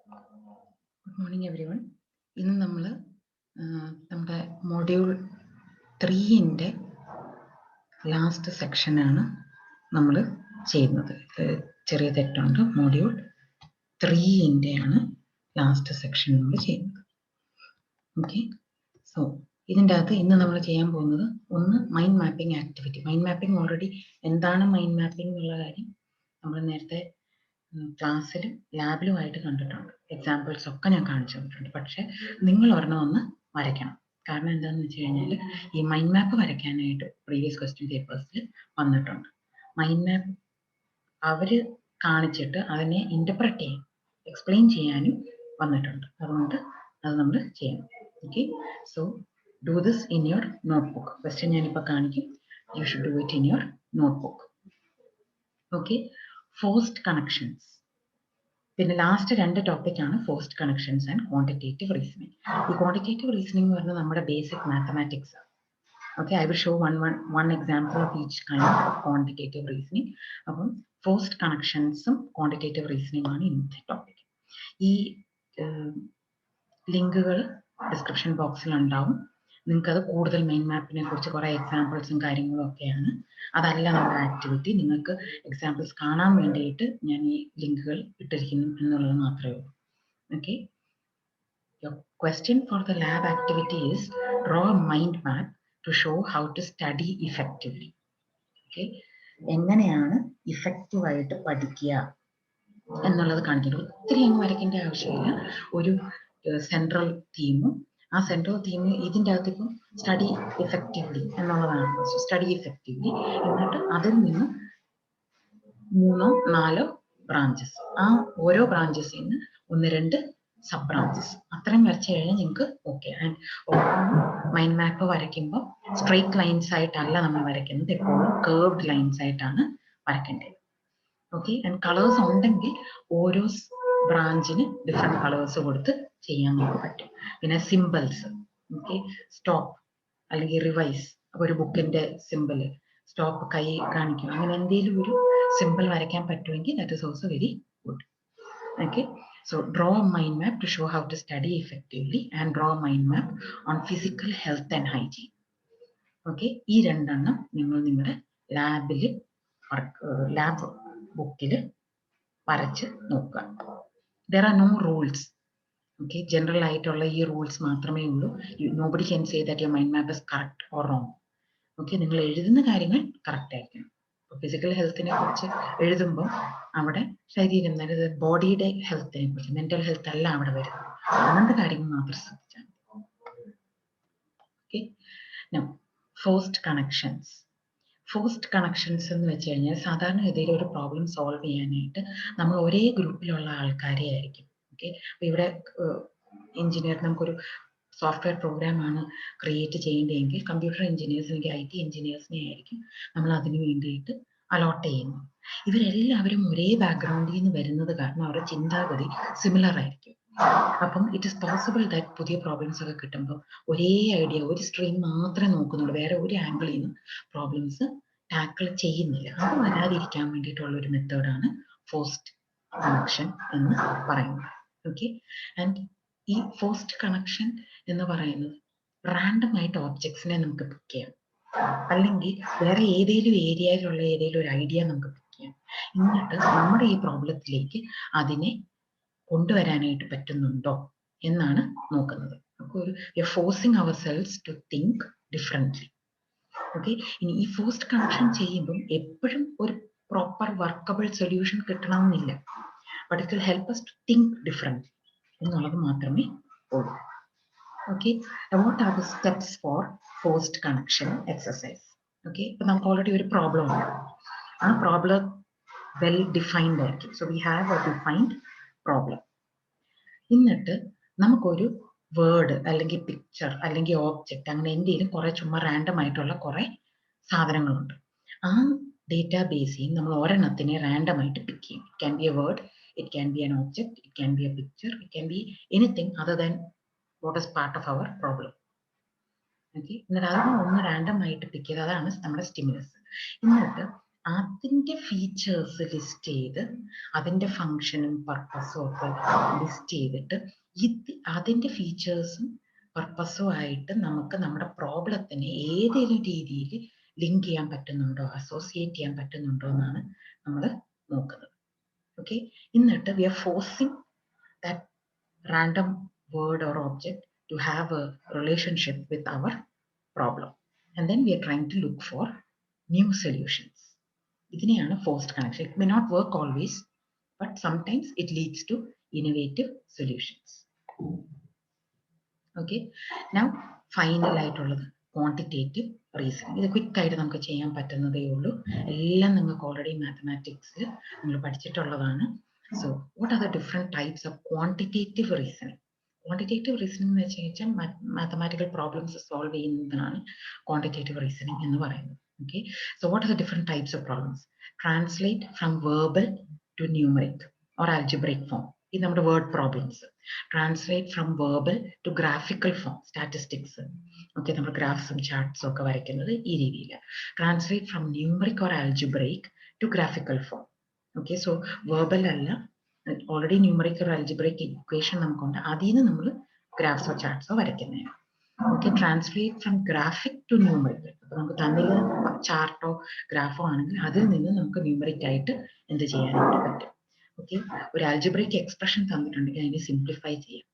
Good morning every one. ഇന്ന് നമ്മൾ നമ്മുടെ മൊഡ്യൂൾ 3ൻ്റെ ലാസ്റ്റ് സെക്ഷനാണ് നമ്മൾ ചെയ്യുന്നത്. ചെറിയ തെറ്റുണ്ട്. മൊഡ്യൂൾ 3ൻ്റെയാണ് ലാസ്റ്റ് സെക്ഷൻ നമ്മൾ ചെയ്യുന്നത്. ഓക്കെ, സോ ഇതിൻ്റെ അകത്ത് ഇന്ന് നമ്മൾ ചെയ്യാൻ പോകുന്നത് ഒന്ന് mind mapping activity. Mind mapping already എന്താണ് മൈൻഡ് മാപ്പിംഗ് എന്നുള്ള കാര്യം നമ്മൾ നേരത്തെ ക്ലാസ്സിലും ലാബിലുമായിട്ട് കണ്ടിട്ടുണ്ട്. എക്സാമ്പിൾസ് ഒക്കെ ഞാൻ കാണിച്ചു തന്നിട്ടുണ്ട്. പക്ഷെ നിങ്ങൾ ഒരെണ്ണം ഒന്ന് വരയ്ക്കണം. കാരണം എന്താണെന്ന് വെച്ച് കഴിഞ്ഞാൽ ഈ മൈൻഡ് മാപ്പ് വരയ്ക്കാനായിട്ട് പ്രീവിയസ് ക്വസ്റ്റ്യൻ പേപ്പേഴ്സിൽ വന്നിട്ടുണ്ട്. മൈൻഡ് മാപ്പ് അവർ കാണിച്ചിട്ട് അതിനെ ഇൻ്റർപ്രറ്റ് ചെയ്യാൻ എക്സ്പ്ലെയിൻ ചെയ്യാനും വന്നിട്ടുണ്ട്. അതുകൊണ്ട് അത് നമ്മൾ ചെയ്യണം. Okay, so do this in your notebook. Question ഞാനിപ്പോൾ കാണിക്കും. You should do it in your notebook. Okay, forced connections. പിന്നെ ലാസ്റ്റ് 2 ടോപ്പിക്കാണ് forced connections and quantitative reasoning. ഈ ക്വാണ്ടിറ്റേറ്റീവ് റീസണിങ് എന്ന് പറഞ്ഞാൽ നമ്മുടെ ബേസിക് മാത്തമാറ്റിക്സ് ആണ്. Okay, I will show one example of each kind of quantitative reasoning. അപ്പം forced കണക്ഷൻസും quantitative reasoning ആണ് ഇന്നത്തെ ടോപ്പിക്. ഈ ലിങ്കുകൾ ഡിസ്ക്രിപ്ഷൻ ബോക്സിൽ ഉണ്ടാവും. നിങ്ങൾക്കത് കൂടുതൽ മൈൻഡ് മാപ്പിനെ കുറിച്ച് കുറേ എക്സാമ്പിൾസും കാര്യങ്ങളും ഒക്കെയാണ്. അതല്ല നമ്മുടെ ആക്ടിവിറ്റി. നിങ്ങൾക്ക് എക്സാമ്പിൾസ് കാണാൻ വേണ്ടിയിട്ട് ഞാൻ ഈ ലിങ്കുകൾ ഇട്ടിരിക്കുന്നു എന്നുള്ളത് മാത്രമേ ഉള്ളൂ. Okay, your question for the lab activity is draw a mind map to show how to study effectively. Okay, എങ്ങനെയാണ് ഇഫക്റ്റീവായിട്ട് പഠിക്കുക എന്നുള്ളത് കാണിക്കുന്നത്. ഒത്തിരി അങ്ങ് വരയ്ക്കേണ്ട ആവശ്യമില്ല. ഒരു സെൻട്രൽ തീമും ആ സെൻട്രൽ തീം ഇതിൻ്റെ അകത്ത് ഇപ്പം സ്റ്റഡി ഇഫക്റ്റീവ്ലി എന്നുള്ളതാണ്. സ്റ്റഡി ഇഫക്റ്റീവ്ലി, എന്നിട്ട് അതിൽ നിന്ന് 3 or 4 ബ്രാഞ്ചസ്, ആ ഓരോ ബ്രാഞ്ചസിൽ നിന്ന് 1-2 സബ് ബ്രാഞ്ചസ് അത്രയും വരച്ചു കഴിഞ്ഞാൽ നിങ്ങൾക്ക് ഓക്കെ. ആൻഡ് ഒപ്പം മൈൻഡ് മാപ്പ് വരയ്ക്കുമ്പോൾ സ്ട്രെയിറ്റ് ലൈൻസ് ആയിട്ടല്ല നമ്മൾ വരയ്ക്കുന്നത്, എപ്പോഴും കേർവ്ഡ് ലൈൻസ് ആയിട്ടാണ് വരയ്ക്കേണ്ടത്. ഓക്കെ, ആൻഡ് കളേഴ്സ് ഉണ്ടെങ്കിൽ ഓരോ ബ്രാഞ്ചിന് ഡിഫറെൻറ്റ് കളേഴ്സ് കൊടുത്ത് ചെയ്യാൻ നമുക്ക് പറ്റും. പിന്നെ സിമ്പിൾസ്, ഓക്കെ, സ്റ്റോപ്പ് അല്ലെങ്കിൽ റിവൈസ്, ഒരു ബുക്കിന്റെ സിമ്പിൾ സ്റ്റോപ്പ് കൈ കാണിക്കും, അങ്ങനെ എന്തെങ്കിലും ഒരു സിമ്പിൾ വരയ്ക്കാൻ പറ്റുമെങ്കിൽ that is also very good. Okay, so draw a mind map to show how to study effectively and draw a mind map on physical health and hygiene. Okay, ഈ 2 എണ്ണം നിങ്ങൾ നിങ്ങളുടെ ലാബ് ബുക്കിൽ വരച്ച് നോക്കുക. There are no rules. Okay, general ആയിട്ടുള്ള ഈ rules മാത്രമേ ഉള്ളൂ. Nobody can say that your mind map is correct or wrong. Okay, നിങ്ങൾ എഴുതുന്ന കാര്യങ്ങൾ കറക്റ്റ് ആയിരിക്കണം. ഇപ്പോൾ ഫിസിക്കൽ ഹെൽത്തിനെ കുറിച്ച് എഴുതുമ്പോൾ അവിടെ ശരീരം, അതായത് ബോഡിയുടെ ഹെൽത്തിനെ കുറിച്ച്, മെന്റൽ ഹെൽത്ത് അല്ല അവിടെ വരുന്നത്. അങ്ങനത്തെ കാര്യങ്ങൾ മാത്രം ശ്രദ്ധിച്ചാൽ മതി. Okay, now forced connections. Forced connections എന്ന് വെച്ച് കഴിഞ്ഞാൽ സാധാരണ ഗതിയിൽ ഒരു പ്രോബ്ലം സോൾവ് ചെയ്യാനായിട്ട് നമ്മൾ ഒരേ ഗ്രൂപ്പിലുള്ള ആൾക്കാരെ ആയിരിക്കും. ഓക്കെ, അപ്പോൾ ഇവിടെ എഞ്ചിനീയർ, നമുക്കൊരു സോഫ്റ്റ്വെയർ പ്രോഗ്രാമാണ് ക്രിയേറ്റ് ചെയ്യേണ്ടതെങ്കിൽ കമ്പ്യൂട്ടർ എഞ്ചിനീയേഴ്സ് അല്ലെങ്കിൽ IT എഞ്ചിനീയേഴ്സിനെ ആയിരിക്കും നമ്മൾ അതിന് വേണ്ടിയിട്ട് അലോട്ട് ചെയ്യുന്നത്. ഇവരെല്ലാവരും ഒരേ ബാക്ക്ഗ്രൗണ്ടിൽ നിന്ന് വരുന്നത് കാരണം അവരുടെ ചിന്താഗതി സിമിലർ ആയിരിക്കും. അപ്പം ഇറ്റ് ഇസ് പോസിബിൾ ദാറ്റ് പുതിയ പ്രോബ്ലംസ് ഒക്കെ കിട്ടുമ്പോൾ ഒരേ ഐഡിയ, ഒരു സ്ട്രീം മാത്രമേ നോക്കുന്നുള്ളൂ, വേറെ ഒരു ആംഗിളിൽ നിന്ന് പ്രോബ്ലംസ് ടാക്കിൾ ചെയ്യുന്നില്ല. അത് വരാതിരിക്കാൻ വേണ്ടിയിട്ടുള്ള ഒരു മെത്തേഡാണ് ഫോഴ്സ്ഡ് കണക്ഷൻ എന്ന് പറയുന്നത്. ഓക്കെ, ആൻഡ് ഈ ഫോഴ്സ്ഡ് കണക്ഷൻ എന്ന് പറയുന്നത് റാൻഡം ആയിട്ട് ഓബ്ജക്ട്സിനെ നമുക്ക് പിക്ക് ചെയ്യാം, അല്ലെങ്കിൽ വേറെ ഏതെങ്കിലും ഏരിയയിലുള്ള ഏതെങ്കിലും ഒരു ഐഡിയ നമുക്ക് പിക്ക് ചെയ്യാം. എന്നിട്ട് നമ്മുടെ ഈ പ്രോബ്ലത്തിലേക്ക് അതിനെ കൊണ്ടുവരാനായിട്ട് പറ്റുന്നുണ്ടോ എന്നാണ് നോക്കുന്നത്. അപ്പോൾ forcing ourselves to think differently. Okay, ഇനി ഈ ഫോഴ്സ്ഡ് കണക്ഷൻ ചെയ്യുമ്പം എപ്പോഴും ഒരു പ്രോപ്പർ വർക്കബിൾ സൊല്യൂഷൻ കിട്ടണമെന്നില്ല. But it will help us to think differently എന്നുള്ളത് മാത്രമേ ഉള്ളൂ. Okay, what are the steps for forced connection exercise? Okay, ഇപ്പം നമുക്ക് ഓൾറെഡി ഒരു പ്രോബ്ലം ഉണ്ട്. ആ പ്രോബ്ലം വെൽ ഡിഫൈൻഡ് ആയിരിക്കും. So we have a defined problem. എന്നിട്ട് നമുക്കൊരു വേർഡ് അല്ലെങ്കിൽ പിക്ചർ അല്ലെങ്കിൽ ഓബ്ജക്റ്റ്, അങ്ങനെ എന്തെങ്കിലും കുറെ ചുമ്മാ റാൻഡം ആയിട്ടുള്ള കുറെ സാധനങ്ങളുണ്ട്. ആ ഡേറ്റാബേസിൽ നമ്മൾ ഒരെണ്ണത്തിനെ റാൻഡം ആയിട്ട് പിക്ക് ചെയ്യും. It can be A word, it can be an object, it can be a picture, it can be anything other than what is part of our problem. Okay, എന്നിട്ട് അതിനെ ഒന്ന് റാൻഡം ആയിട്ട് പിക്ക് ചെയ്ത്, അതാണ് നമ്മുടെ സ്റ്റിമുലസ്. എന്നിട്ട് അതിൻ്റെ ഫീച്ചേഴ്സ് ലിസ്റ്റ് ചെയ്ത് അതിൻ്റെ ഫങ്ഷനും പർപ്പസും ഒക്കെ ലിസ്റ്റ് ചെയ്തിട്ട് അതിൻ്റെ ഫീച്ചേഴ്സും പർപ്പസും ആയിട്ട് നമുക്ക് നമ്മുടെ പ്രോബ്ലത്തിനെ ഏതെങ്കിലും രീതിയിൽ ലിങ്ക് ചെയ്യാൻ പറ്റുന്നുണ്ടോ, അസോസിയേറ്റ് ചെയ്യാൻ പറ്റുന്നുണ്ടോ എന്നാണ് നമ്മൾ നോക്കുന്നത്. ഓക്കെ, എന്നിട്ട് we are forcing that random word or object to have a relationship with our problem, and then we are trying to look for new solutions. ഇതിനെയാണ് forced connection. It may not work always, but sometimes it leads to innovative solutions. Okay, now final ആയിട്ടുള്ളത് quantitative reasoning. ഇത് quick ആയിട്ട് നമുക്ക് ചെയ്യാൻ പറ്റുന്നതേ ഉള്ളൂ. എല്ലാം നിങ്ങൾക്ക് already മാത്തമാറ്റിക്സിൽ നിങ്ങൾ പഠിച്ചിട്ടുള്ളതാണ്. So what are the different types of quantitative reasoning? Quantitative reasoning എന്ന് വെച്ചാൽ mathematical problems solve ചെയ്യുന്നതാണ് quantitative reasoning എന്ന് പറയുന്നത്. Okay, so what are the different types of problems? Translate from verbal to numeric or algebraic form. ഇത് നമ്മുടെ word problems. Translate from verbal to graphical form, statistics. Okay, നമ്മൾ ഗ്രാഫ്സും ചാർട്ട്സും ഒക്കെ വരയ്ക്കുന്നത് ഈ രീതിയിൽ. Translate from numeric or algebraic to graphical form. Okay, so verbal അല്ല, already numerical algebraic equation നമുക്കുണ്ട്, അതിൽ നിന്ന് നമ്മൾ ഗ്രാഫ്സോ ചാർട്ട്സോ വരയ്ക്കുന്നതാണ്. Okay, translate from graphic to numerical. അപ്പോൾ നമുക്ക് തന്നിൽ ചാർട്ടോ ഗ്രാഫോ ആണെങ്കിൽ അതിൽ നിന്ന് നമുക്ക് ന്യൂമറിക് ആയിട്ട് എന്ത് ചെയ്യാനായിട്ട് പറ്റും. ഓക്കെ, ഒരു ആൽജിബ്രൈക് എക്സ്പ്രഷൻ തന്നിട്ടുണ്ടെങ്കിൽ അതിനെ സിംപ്ലിഫൈ ചെയ്യാം.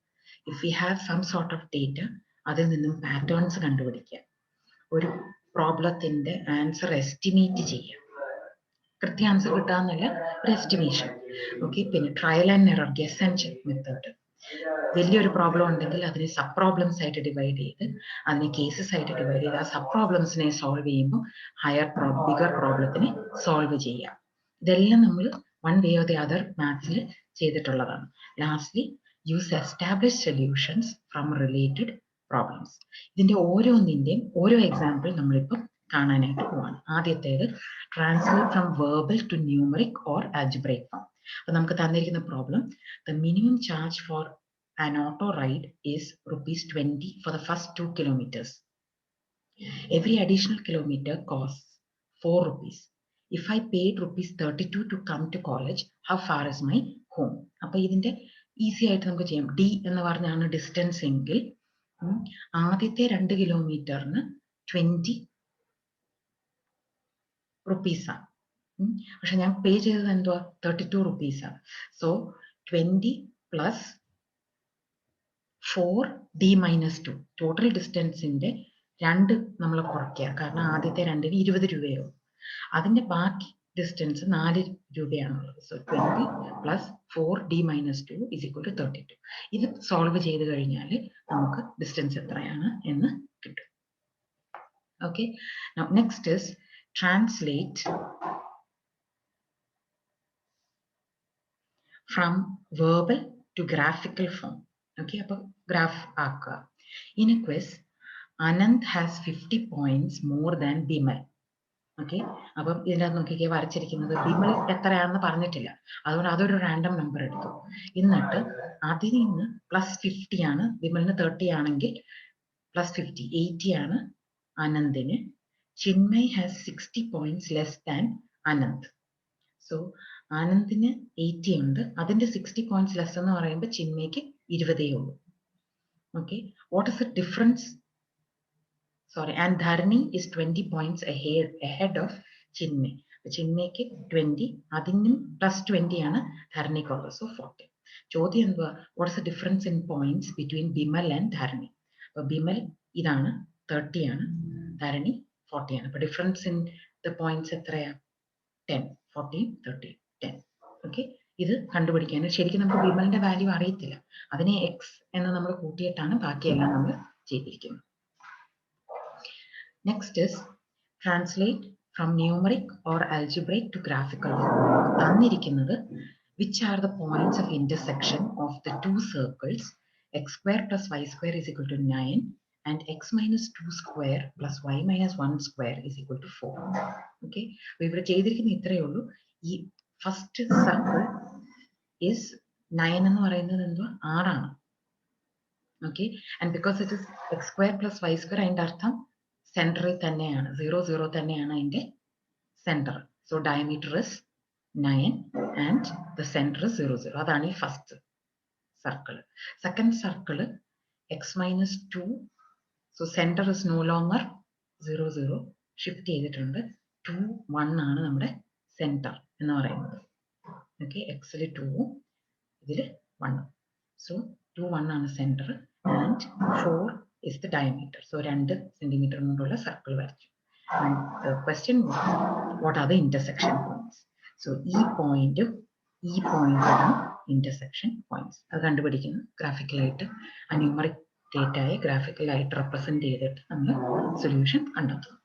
If you have some sort of data, അതിൽ നിന്നും പാറ്റേൺസ് കണ്ടുപിടിക്കുക, ഒരു പ്രോബ്ലത്തിന്റെ ആൻസർ എസ്റ്റിമേറ്റ് ചെയ്യാം. കൃത്യ ആൻസർ കിട്ടാന്നല്ല, ഒരു എസ്റ്റിമേഷൻ. ഓക്കെ, പിന്നെ trial and error, guess and check method. വലിയൊരു പ്രോബ്ലം ഉണ്ടെങ്കിൽ അതിനെ സബ് പ്രോബ്ലംസ് ആയിട്ട് ഡിവൈഡ് ചെയ്ത് അതിനെ കേസസ് ആയിട്ട് ഡിവൈഡ് ചെയ്ത് ആ സബ് പ്രോബ്ലംസിനെ സോൾവ് ചെയ്യുമ്പോൾ ബിഗർ പ്രോബ്ലത്തിനെ സോൾവ് ചെയ്യാം. ഇതെല്ലാം നമ്മൾ one way or the other മാത്സിൽ ചെയ്തിട്ടുള്ളതാണ്. Lastly use establish solutions from related problems. ഇതിന്റെ ഓരോന്നിന്റെയും ഓരോ എക്സാമ്പിൾ നമ്മളിപ്പോൾ കാണാനായിട്ട് പോവാണ്. ആദ്യത്തേത് translate from verbal to numeric or algebraic form. അപ്പൊ നമുക്ക് തന്നിരിക്കുന്ന problem, the minimum charge for an auto ride is ₹20 for the first 2 kilometers. Every additional kilometer costs ₹4. If I paid ₹32 to come to college, how far is my home? അപ്പൊ ഇതിന്റെ easy ആയിട്ട് നമുക്ക് ചെയ്യാം. D എന്ന് പറഞ്ഞാണ് distance എങ്കിൽ ആദ്യത്തെ 2 കിലോമീറ്ററിന് ₹20 പക്ഷെ ഞാൻ പേ ചെയ്തത് എന്തുവാ, ₹32. സോ 20 പ്ലസ് 4D-2 ടോട്ടൽ ഡിസ്റ്റൻസിന്റെ 2 നമ്മൾ കുറയ്ക്കുക. കാരണം ആദ്യത്തെ 2-ന് ₹20. അതിന്റെ ബാക്കി ഡിസ്റ്റൻസ് 4 രൂപയാണുള്ളത്. So 20 plus 4D-2 = 32. ഇത് സോൾവ് ചെയ്ത് കഴിഞ്ഞാൽ നമുക്ക് ഡിസ്റ്റൻസ് എത്രയാണ് എന്ന് കിട്ടും. Okay, next is translate from verbal to graphical form. Okay, അപ്പോൾ ഗ്രാഫ് ആക്കുക. In a quiz, Anand has 50 points more than Bimal. Okay, അപ്പം ഇതിനകത്ത് നോക്കിക്കേ, വരച്ചിരിക്കുന്നത് ബിമൽ എത്രയാണെന്ന് പറഞ്ഞിട്ടില്ല, അതുകൊണ്ട് അതൊരു റാൻഡം നമ്പർ എടുത്തു. എന്നിട്ട് അതിൽ നിന്ന് +50 ആണ് ബിമലിന്, 30 ആണെങ്കിൽ +50 80 ആണ് അനന്തിന്. Chinmay has 60 points less than Anand. So ആനന്ദിന് 80 ഉണ്ട്, അതിന്റെ 60 points ലെസ് എന്ന് പറയുമ്പോൾ ചിന്മയ്ക്ക് 20 ഉള്ളൂ. Okay, what is the difference? Sorry, and Dharani is 20 points ahead of Chinmay. ചിന്മയ്ക്ക് 20, അതിനും +20 ആണ് ധരണിക്കുള്ളത്. സോ 40. ചോദ്യം എന്തുവാ, what is the difference in points between Bimal and Dharani? അപ്പൊ ബിമൽ ഇതാണ് 30 ആണ്, ധരണി 40 ആണ്. അപ്പൊ ഡിഫറൻസ് ഇൻ ദ പോയിന്റ്സ് എത്രയാ? 10. 14, 30, 10. ഓക്കെ, ഇത് കണ്ടുപിടിക്കാൻ ശരിക്കും നമുക്ക് ബിമലിന്റെ വാല്യൂ അറിയത്തില്ല, അതിനെ എക്സ് എന്ന് നമ്മൾ കൂട്ടിയിട്ടാണ് ബാക്കിയെല്ലാം നമ്മൾ ചെയ്തിരിക്കുന്നത്. Next is translate from numeric or algebraic to graphical form. തന്നിരിക്കുന്നത് which are the points of intersection of the 2 circles x² + y² = 9 and x-2² + y-1² = 4. Okay, അപ്പൊ ഇവിടെ ചെയ്തിരിക്കുന്ന ഇത്രയേ ഉള്ളൂ. ഈ ഫസ്റ്റ് സർക്കിൾ ഇസ് 9 എന്ന് പറയുന്നത് എന്തുവാ, 6 ആണ്. Okay, and because it is x² + y², അതിന്റെ അർത്ഥം സെന്ററിൽ തന്നെയാണ്, 0, 0 തന്നെയാണ് അതിന്റെ centre. So diameter is 9 and the center is 0, 0. അതാണ് ഈ first circle. Second circle x minus 2. So center is no longer 0, 0. Shift ചെയ്തിട്ടുണ്ട്. 2, 1 ആണ് നമ്മുടെ സെന്റർ എന്ന് പറയുന്നത്. ഓക്കെ, എക്സിൽ 2, ഇതിൽ 1. സോ 2, 1 ആണ് centre and 4 is the diameter. So 2 centimetre കൊണ്ടുള്ള സർക്കിൾ വരച്ചു. And the question was, what are the intersection points? So ഈ പോയിന്റും ഈ പോയിന്റും intersection points. അത് കണ്ടുപിടിക്കുന്നത് ഗ്രാഫിക്കലായിട്ട് ന്യൂമറിക് ഡേറ്റയെ ഗ്രാഫിക്കലായിട്ട് റെപ്രസെന്റ് ചെയ്തിട്ട് നമ്മൾ സൊല്യൂഷൻ കണ്ടെത്തുന്നു.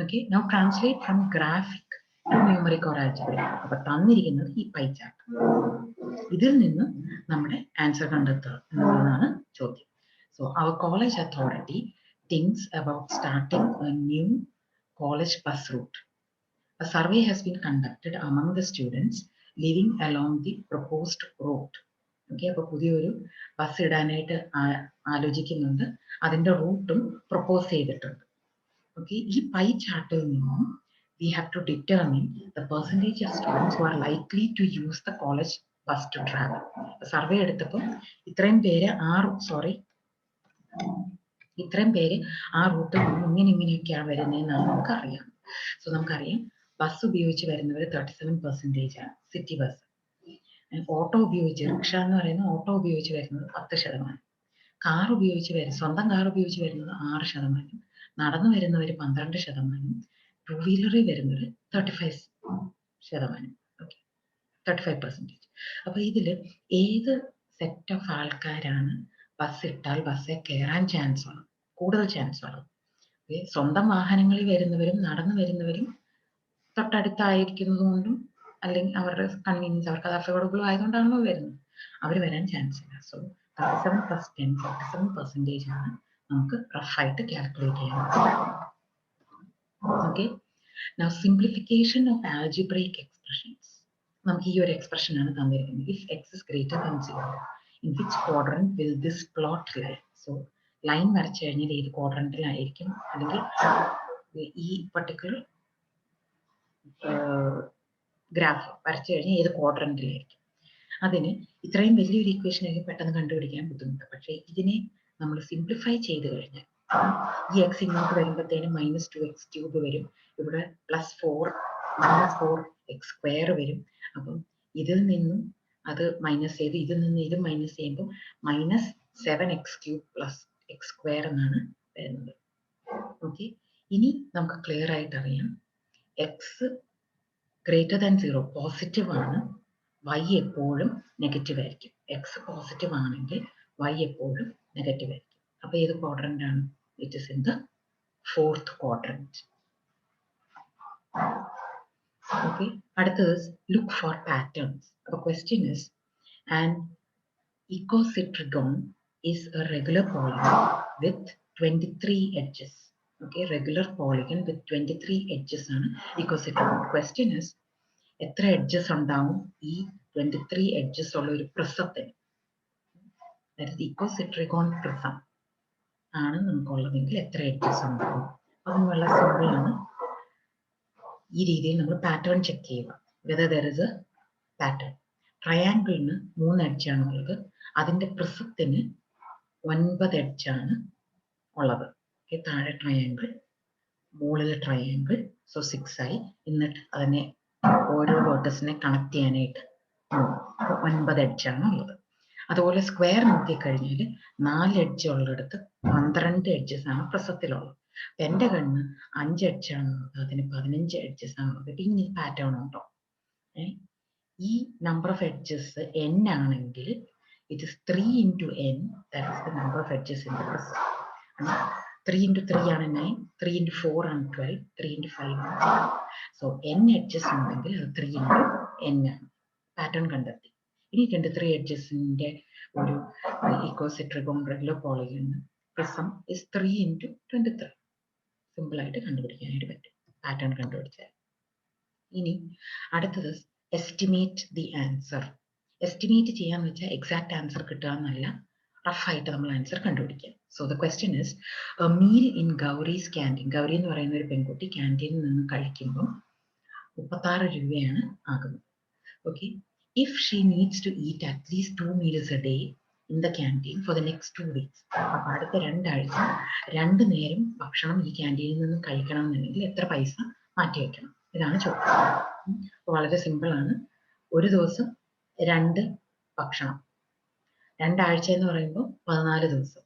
Okay, now translate from graphic to numeric or algebraic. അപ്പോൾ തന്നിരിക്കുന്നത് ഈ പൈ ചാർട്ട്. ഇതിൽ നിന്ന് നമ്മുടെ ആൻസർ കണ്ടെത്തുക എന്നുള്ളതാണ് ചോദ്യം. So our college authority thinks about starting a new college bus route. A survey has been conducted among the students living along the proposed route. Okay, അപ്പോൾ പുതിയൊരു ബസ് ഇടാനായിട്ട് ആലോചിക്കുന്നുണ്ട്. അതിന്റെ റൂട്ടും പ്രപ്പോസ് ചെയ്തിട്ടുണ്ട്. Okay, ഈ പൈ ചാർട്ടിൽ നിന്നും we have to determine the percentage of students who are likely to use the college bus to travel. Survey എടുത്തപ്പോൾ ഇത്രയും പേര് ആ റൂട്ടിൽ നിന്ന് ഇങ്ങനെയൊക്കെയാണ് വരുന്നതെന്നാണ് നമുക്കറിയാം. സോ നമുക്കറിയാം ബസ് ഉപയോഗിച്ച് വരുന്നവർ 37% ആണ് സിറ്റി ബസ്. ഓട്ടോ ഉപയോഗിച്ച് റിക്ഷ എന്ന് പറയുന്ന ഓട്ടോ ഉപയോഗിച്ച് വരുന്നത് 10%. കാർ ഉപയോഗിച്ച് സ്വന്തം കാർ ഉപയോഗിച്ച് വരുന്നത് 6%. നടന്നു വരുന്നവർ 12%. ടൂ വീലറിൽ വരുന്നവർ 35%. ഓക്കെ, 35%. അപ്പൊ ഇതിൽ ഏത് സെറ്റ് ഓഫ് ആൾക്കാരാണ് ബസ് ഇട്ടാൽ ബസ്സിൽ കയറാൻ കൂടുതൽ ചാൻസ് ഉള്ളത്? സ്വന്തം വാഹനങ്ങളിൽ വരുന്നവരും നടന്നു വരുന്നവരും തൊട്ടടുത്തായിരിക്കുന്നത് കൊണ്ടും അല്ലെങ്കിൽ അവരുടെ കൺവീനിയൻസ് അവർക്ക് അത് അഫോർഡബിൾ ആയതുകൊണ്ടാണല്ലോ വരുന്നത്. അവർ വരാൻ ചാൻസ് ഇല്ല. സോ 37% ആണ് നമുക്ക് റഫായിട്ട് കാൽക്കുലേറ്റ് ചെയ്യാൻ. Okay, now simplification of algebraic expressions. നമുക്ക് ഈ ഒരു എക്സ്പ്രഷൻ ആണ് തന്നിരിക്കുന്നത്. If x is greater than 0, in which quadrant will this plot lie? So line വരച്ചു കഴിഞ്ഞാൽ ഏത് ക്വാഡ്രന്റിലായിരിക്കും, അല്ലെങ്കിൽ ഈ പർട്ടിക്കുലർ ഗ്രാഫ് വരച്ചു കഴിഞ്ഞാൽ ഏത് ക്വാഡ്രന്റിലായിരിക്കും. അതിന് ഇത്രയും വലിയൊരു ഇക്വേഷനൊക്കെ പെട്ടെന്ന് കണ്ടുപിടിക്കാൻ ബുദ്ധിമുട്ട്. പക്ഷേ ഇതിനെ നമ്മൾ സിംപ്ലിഫൈ ചെയ്ത് കഴിഞ്ഞാൽ ഈ എക്സ് ഇങ്ങോട്ട് വരുമ്പോഴത്തേനും -2x³ വരും. ഇവിടെ +4 വരും. അപ്പം ഇതിൽ നിന്നും അത് മൈനസ് ചെയ്ത് ഇതിൽ നിന്ന് ഇത് മൈനസ് ചെയ്യുമ്പോൾ -7x³ + x² എന്നാണ് വരുന്നത്. ഓക്കെ, ഇനി നമുക്ക് ക്ലിയർ ആയിട്ട് അറിയാം എക്സ് ഗ്രേറ്റർ ദാൻ 0 പോസിറ്റീവ് ആണ്, y എപ്പോഴും നെഗറ്റീവ് ആയിരിക്കും. എക്സ് പോസിറ്റീവ് ആണെങ്കിൽ y എപ്പോഴും നെഗറ്റീവ് ആയിരിക്കും. അപ്പൊ ഏത് ക്വാഡ്രന്റ് ആണ്? It is in the 4th quadrant. Okay, അടുത്തത് look for patterns. The question is, an icosaedron is a regular polygon with 23 edges. Okay, regular polygon with 23 edges ആണ് icosaedron. Question is, എത്ര edges ഉണ്ടാവും ഈ 23 edges ഉള്ള ഒരു പ്രിസത്തിന്? That is icosaedron prism ആണ് നമുക്കുള്ളതെങ്കിൽ എത്ര edges ഉണ്ടാവും? അതിന് വളരെ സിമ്പിൾ ആണ്. ഈ രീതിയിൽ നമ്മൾ പാറ്റേൺ ചെക്ക് ചെയ്യുക. whether there is a pattern. ട്രയാങ്കിളിന് 3 എഡ്ജാണ് ഉള്ളത്. അതിന്റെ പ്രിസത്തിന് 9 എഡ്ജാണ് ഉള്ളത്. താഴെ ട്രയാങ്കിൾ, മുകളിൽ ട്രയാങ്കിൾ, സോ 6 ആയി. എന്നിട്ട് അതിനെ ഓരോ വേർട്ടസിനെ കണക്ട് ചെയ്യാനായിട്ട് 9 എഡ്ജാണ് ഉള്ളത്. അതുപോലെ സ്ക്വയർ നോക്കിക്കഴിഞ്ഞാൽ 4 എഡ്ജ് ഉള്ളിടത്ത് 12 എഡ്ജസ് ആണ് പ്രിസത്തിലുള്ളത്. എന്റെ കണ്ണ് 5 എഡ്ജാണ് ഉള്ളത്, അതിന് 15 എഡ്ജസ് ആണ് ഉള്ളത്. ഇനി പാറ്റേൺ ഉണ്ടോ? ഈ നമ്പർ ഓഫ് എഡ്ജസ് n ആണെങ്കിൽ it is 3 into n, that is the number of edges in the prism. 3 into 3 ആണ് 9, 3 into 4 ആണ് 12, 3 into 5 ആണ് 12. So n edges ഉണ്ടെങ്കിൽ അത് 3 into n ആണ്. പാറ്റേൺ കണ്ടെത്തി. ഇനി 23 edgesന്റെ ഒരു icositrigon regular polygon prism is 3 into 23. Simple ആയിട്ട് കണ്ടുപിടിക്കാനായിട്ട് പറ്റും പാറ്റേൺ കണ്ടുപിടിച്ചാൽ. ഇനി അടുത്തത് എസ്റ്റിമേറ്റ് ദി ആൻസർ. എസ്റ്റിമേറ്റ് ചെയ്യാന്ന് വെച്ചാൽ എക്സാക്ട് ആൻസർ കിട്ടുക എന്നല്ല, റഫായിട്ട് നമ്മൾ ആൻസർ കണ്ടുപിടിക്കാം. So the question is, A meal in Gowri's canteen. Gauri എന്ന് പറയുന്ന ഒരു പെൺകുട്ടി ക്യാൻറ്റീനിൽ നിന്ന് കഴിക്കുമ്പോൾ 36 രൂപയാണ് ആകുന്നത്. Okay, if she needs to eat at least 2 meals a day in the canteen for the next 2 weeks, അപ്പോൾ അടുത്ത 2 ആഴ്ച 2 നേരം ഭക്ഷണം ഈ ക്യാൻറ്റീനിൽ നിന്ന് കഴിക്കണം എന്നുണ്ടെങ്കിൽ എത്ര പൈസ മാറ്റി വെക്കണം? ഇതാണ് ചോദ്യം. വളരെ സിമ്പിൾ ആണ്. ഒരു ദിവസം 2 ഭക്ഷണം, 2 ആഴ്ച എന്ന് പറയുമ്പോൾ 14 ദിവസം,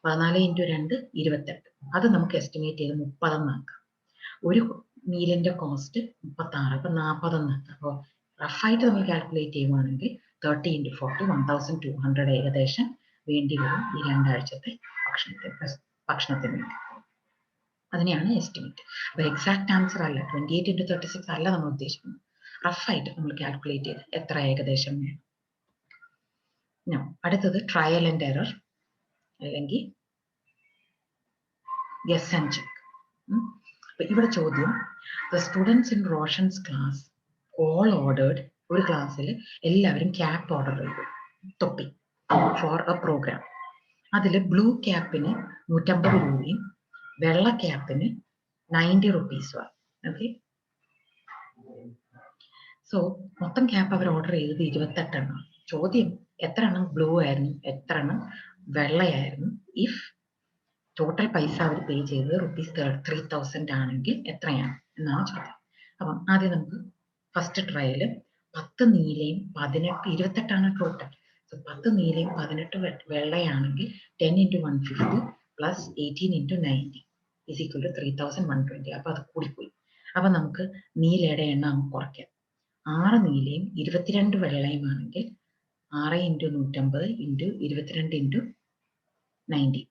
14 × 2 28. അത് നമുക്ക് എസ്റ്റിമേറ്റ് ചെയ്ത് 30 എന്നാക്കാം. ഒരു മീലിന്റെ കോസ്റ്റ് 36, അപ്പൊ 40 എന്നാക്കാം. അപ്പോൾ റഫായിട്ട് നമ്മൾ കാൽക്കുലേറ്റ് ചെയ്യുവാണെങ്കിൽ 30 × 40 1200 ഏകദേശം വേണ്ടി വരും ഈ 2 ആഴ്ചത്തെ ഭക്ഷണത്തിന് വേണ്ടി. അതിനെയാണ് എസ്റ്റിമേറ്റ്. അപ്പോൾ എക്സാക്ട് ആൻസർ അല്ല, 28 × 36 അല്ല നമ്മൾ ഉദ്ദേശിക്കുന്നത്. റഫായിട്ട് നമ്മൾ കാൽക്കുലേറ്റ് ചെയ്ത് എത്ര ഏകദേശം വേണം. അടുത്തത് ട്രയൽ ആൻഡ് എറർ അല്ലെങ്കിൽ ഗെസ് ആൻഡ് ചെക്ക്. ഇവിടെ ചോദ്യം, the students in Roshan's class all ordered, ഒരു ക്ലാസ്സിൽ എല്ലാവരും ക്യാപ്പ് ഓർഡർ ചെയ്തു, തൊപ്പി, ഫോർ എ പ്രോഗ്രാം. അതിൽ ബ്ലൂ ക്യാപ്പിന് 150 രൂപയും വെള്ള ക്യാപ്പിന് 90 റുപ്പീസും. ഓക്കെ, സോ മൊത്തം ക്യാപ്പ് അവർ ഓർഡർ ചെയ്തത് 28 എണ്ണം. ചോദ്യം, എത്ര എണ്ണം ബ്ലൂ ആയിരുന്നു, എത്ര എണ്ണം വെള്ളയായിരുന്നു? ഇഫ് ടോട്ടൽ പൈസ അവർ പേ ചെയ്തത് ₹3000 ആണെങ്കിൽ എത്രയാണ് എന്നാണ് ചോദ്യം. അപ്പം ആദ്യം നമുക്ക് ഫസ്റ്റ് ട്രയൽ 10 നീലയും 18, 28 ടോട്ടൽ. സോ 10 നീലയും 18 വെള്ളയാണെങ്കിൽ 10 × 150 പ്ലസ് 18 × 90 is equal to 3120. അപ്പൊ അത് കൂടിപ്പോയി. അപ്പൊ നമുക്ക് നീലയുടെ എണ്ണം കുറയ്ക്കാം. 6 നീലയും 22 വെള്ളയും ആണെങ്കിൽ 6 × 150 × 22 × 90,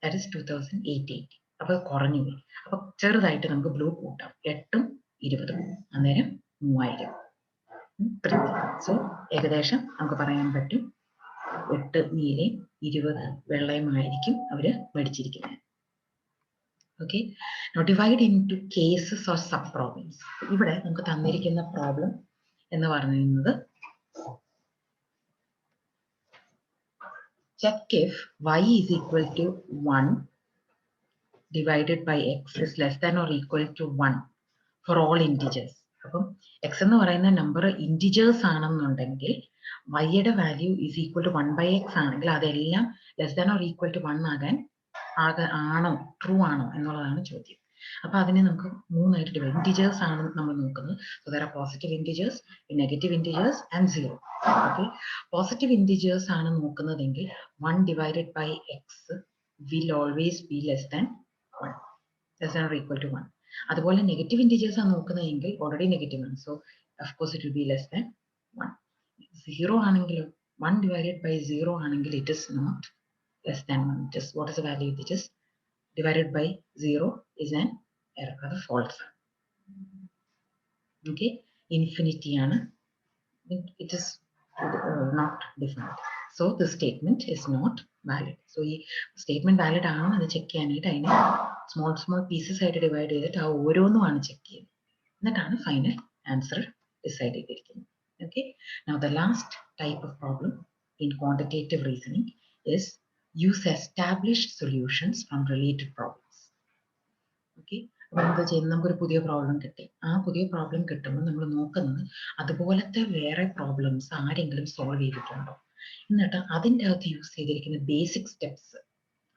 that is 2880. അപ്പൊ കുറഞ്ഞു പോയി. അപ്പൊ ചെറുതായിട്ട് നമുക്ക് ബ്ലൂ കൂട്ടാം. 8ഉം 20ഉം അന്നേരം 3000. സോ ഏകദേശം നമുക്ക് പറയാൻ പറ്റും 8 നീലയും 20 വെള്ളയുമായിരിക്കും അവര് മേടിച്ചിരിക്കുന്നത്. Okay, divide into cases or sub problems. ഇവിടെ നമുക്ക് തന്നിരിക്കുന്ന പ്രോബ്ലം എന്ന് പറയുന്നത്, check if y is equal to 1 divided by x is less than or equal to 1 for all integers. അപ്പം x എന്ന് പറയുന്ന നമ്പർ ഇൻറ്റിജേഴ്സ് ആണെന്നുണ്ടെങ്കിൽ y-യുടെ value is equal to 1/x ആണെങ്കിൽ അതെല്ലാം less than or equal to 1 ആണോ, true ആണോ എന്നുള്ളതാണ് ചോദ്യം. അപ്പൊ അതിനെ നമുക്ക് 3 ആയിട്ട് ഡിവൈഡ്. ഇൻറ്റിജേഴ്സ് ആണ് നമ്മൾ നോക്കുന്നത്. So there are positive integers, negative integers and 0. Okay, positive integers ആണ് നോക്കുന്നതെങ്കിൽ 1 divided by x will always be less than 1, less than or equal to 1. അതുപോലെ നെഗറ്റീവ് ഇൻറ്റിജേഴ്സ് ആണ് നോക്കുന്നതെങ്കിൽ ഓൾറെഡി നെഗറ്റീവ് ആണ്. So of course it will be less than 1. 0 ആണെങ്കിലോ 1 divided by 0 ആണെങ്കിൽ it is not less than 1. Just what is the value? It is divided by 0 is an error, അത് false. Okay, infinity ആണ്, it is not defined. So the statement is not valid. So ഈ statement valid ആണോ എന്ന് check ചെയ്യാനായിട്ട് അതിനെ small pieces ആയിട്ട് divide ചെയ്തിട്ട് ആ ഓരോന്നുമാണ് ചെക്ക് ചെയ്യുന്നത്. എന്നിട്ടാണ് ഫൈനൽ ആൻസർ ഡിസൈഡ് ചെയ്തിരിക്കുന്നത്. Okay, now the last type of problem in quantitative reasoning is use established solutions from related problems. Okay, അപ്പോൾ എന്താ ചെയ്യുന്നത്, നമുക്കൊരു പുതിയ പ്രോബ്ലം കിട്ടി. ആ പുതിയ പ്രോബ്ലം കിട്ടുമ്പോൾ നമ്മൾ നോക്കുന്നത് അതുപോലത്തെ വേറെ പ്രോബ്ലംസ് ആരെങ്കിലും സോൾവ് ചെയ്തിട്ടുണ്ടോ, എന്നിട്ട് അതിൻ്റെ അകത്ത് യൂസ് ചെയ്തിരിക്കുന്ന ബേസിക് സ്റ്റെപ്സ്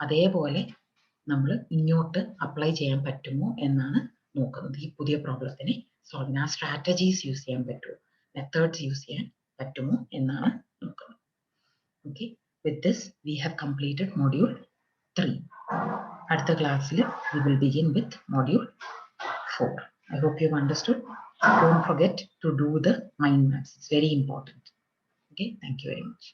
അതേപോലെ നമ്മൾ ഇങ്ങോട്ട് അപ്ലൈ ചെയ്യാൻ പറ്റുമോ എന്നാണ് നോക്കുന്നത്. ഈ പുതിയ പ്രോബ്ലത്തിനെ സോൾവ് ചെയ്യാൻ ആ സ്ട്രാറ്റജീസ് യൂസ് ചെയ്യാൻ പറ്റുമോ, മെത്തേഡ്സ് യൂസ് ചെയ്യാൻ പറ്റുമോ എന്നാണ് നോക്കുന്നത്. Okay, with this we have completed module 3. അടുത്ത ക്ലാസ്സിൽ we will begin with module 4. I hope you have understood. Don't forget to do the mind maps. It's very important. Okay, thank you very much.